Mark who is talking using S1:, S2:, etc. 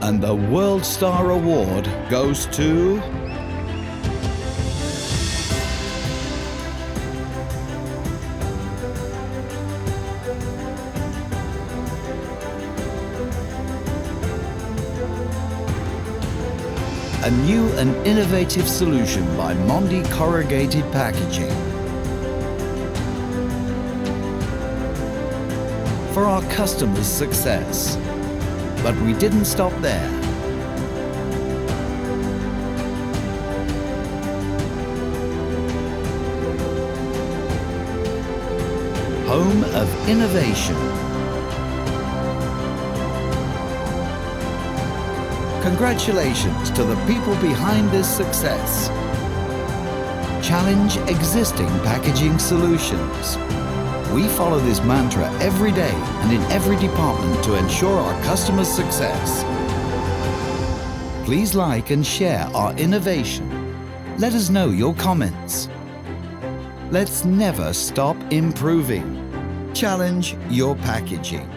S1: And the Worldstar Award goes to... a new and innovative solution by Mondi Corrugated Packaging. For our customers' success. But we didn't stop there. Home of innovation. Congratulations to the people behind this success. Challenge existing packaging solutions. We follow this mantra every day and in every department to ensure our customers' success. Please like and share our innovation. Let us know your comments. Let's never stop improving. Challenge your packaging.